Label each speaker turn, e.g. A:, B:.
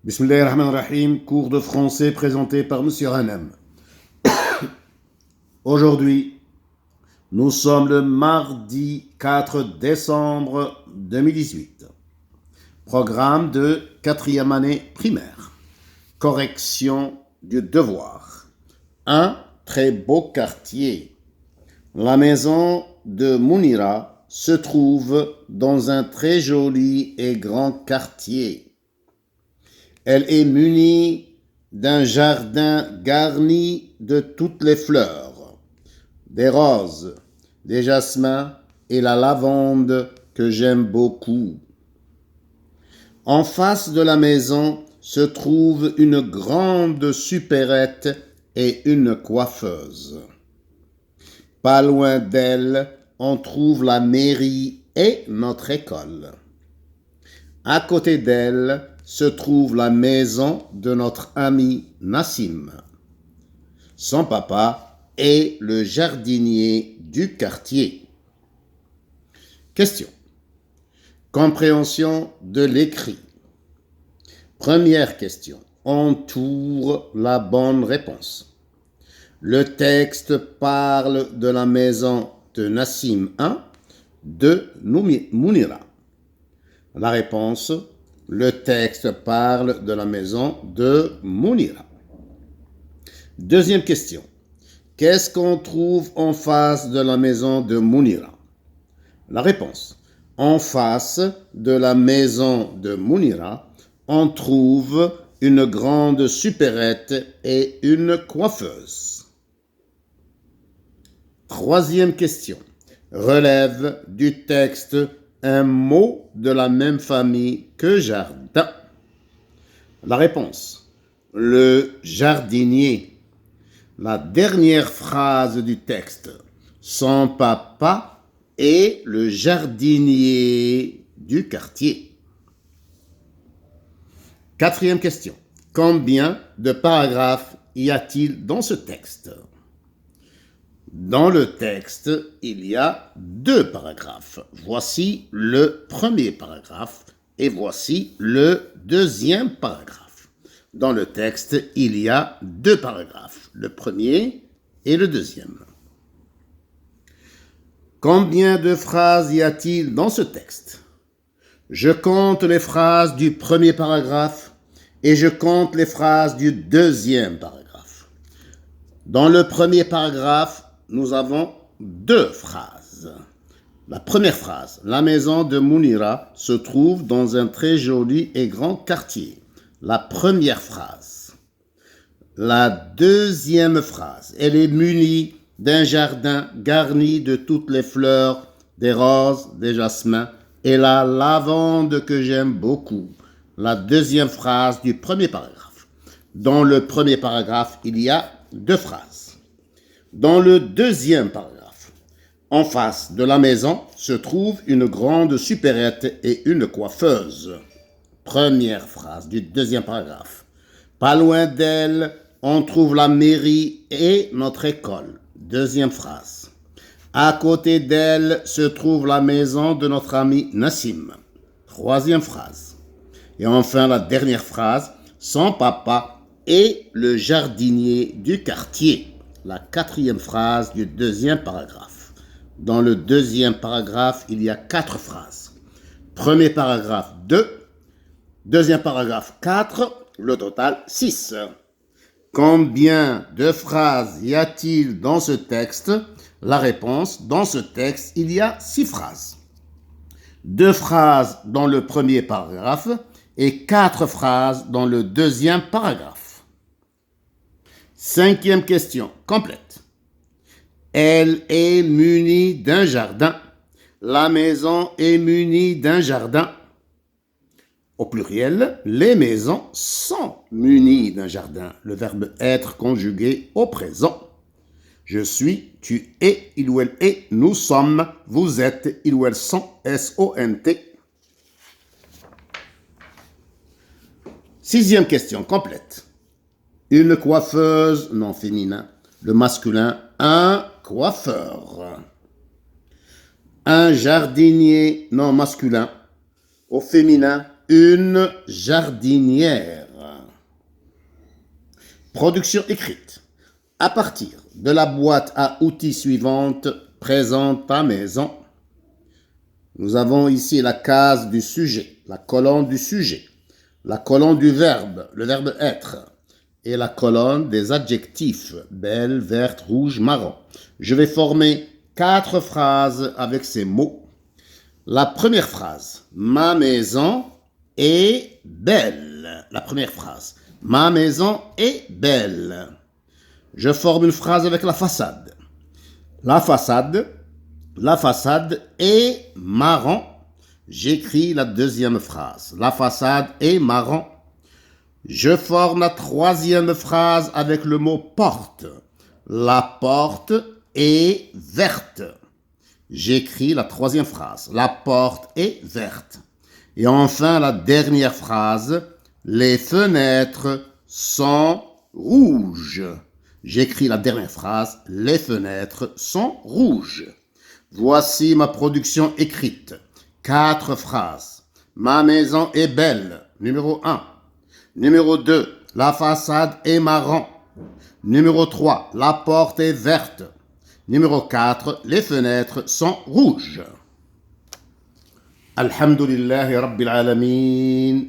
A: Bismillahirrahmanirrahim, cours de français présenté par Monsieur Hanem. Aujourd'hui, nous sommes le mardi 4 décembre 2018. Programme de 4e année primaire. Correction du devoir. Un très beau quartier. La maison de Mounira se trouve dans un très joli et grand quartier. Elle est munie d'un jardin garni de toutes les fleurs, des roses, des jasmins et la lavande que j'aime beaucoup. En face de la maison se trouve une grande supérette et une coiffeuse. Pas loin d'elle, on trouve la mairie et notre école. À côté d'elle se trouve la maison de notre ami Nassim. Son papa est le jardinier du quartier. Question. Compréhension de l'écrit. Première question. Entoure la bonne réponse. Le texte parle de la maison de Nassim 1 de Mounira. La réponse, le texte parle de la maison de Mounira. Deuxième question. Qu'est-ce qu'on trouve en face de la maison de Mounira? La réponse. En face de la maison de Mounira, on trouve une grande supérette et une coiffeuse. Troisième question. Relève du texte un mot de la même famille que jardin. La réponse. Le jardinier. La dernière phrase du texte. Son papa est le jardinier du quartier. Quatrième question. Combien de paragraphes y a-t-il dans ce texte? Dans le texte, il y a 2 paragraphes. Voici le premier paragraphe et voici le deuxième paragraphe. Dans le texte, il y a 2 paragraphes, le premier et le deuxième. Combien de phrases y a-t-il dans ce texte? Je compte les phrases du premier paragraphe et je compte les phrases du deuxième paragraphe. Dans le premier paragraphe, nous avons 2 phrases. La première phrase, la maison de Mounira se trouve dans un très joli et grand quartier. La première phrase. La deuxième phrase, elle est munie d'un jardin garni de toutes les fleurs, des roses, des jasmins et la lavande que j'aime beaucoup. La deuxième phrase du premier paragraphe. Dans le premier paragraphe, il y a 2 phrases. Dans le deuxième paragraphe, en face de la maison se trouve une grande supérette et une coiffeuse. Première phrase du deuxième paragraphe. Pas loin d'elle, on trouve la mairie et notre école. Deuxième phrase. À côté d'elle se trouve la maison de notre ami Nassim. Troisième phrase. Et enfin la dernière phrase. Son papa est le jardinier du quartier. La quatrième phrase du deuxième paragraphe. Dans le deuxième paragraphe, il y a 4 phrases. Premier paragraphe 2, deuxième paragraphe 4, le total 6. Combien de phrases y a-t-il dans ce texte? La réponse, dans ce texte, il y a 6 phrases. 2 phrases dans le premier paragraphe et 4 phrases dans le deuxième paragraphe. Cinquième question, complète. Elle est munie d'un jardin. La maison est munie d'un jardin. Au pluriel, les maisons sont munies d'un jardin. Le verbe être conjugué au présent. Je suis, tu es, il ou elle est, nous sommes, vous êtes, il ou elles sont, S-O-N-T. Sixième question, complète. Une coiffeuse, non féminin. Le masculin, un coiffeur. Un jardinier, non masculin. Au féminin, une jardinière. Production écrite. À partir de la boîte à outils suivante, présente ta maison. Nous avons ici la case du sujet, la colonne du sujet, la colonne du verbe, le verbe être, et la colonne des adjectifs, belle, verte, rouge, marron. Je vais former 4 phrases avec ces mots. La première phrase, ma maison est belle. La première phrase, ma maison est belle. Je forme une phrase avec la façade. La façade est marron. J'écris la deuxième phrase. La façade est marron. Je forme la troisième phrase avec le mot porte. La porte est verte. J'écris la troisième phrase. La porte est verte. Et enfin, la dernière phrase. Les fenêtres sont rouges. J'écris la dernière phrase. Les fenêtres sont rouges. Voici ma production écrite. 4 phrases. Ma maison est belle. Numéro 1. Numéro 2. La façade est marron. Numéro 3. La porte est verte. Numéro 4. Les fenêtres sont rouges. Alhamdulillahi Rabbil Alamin.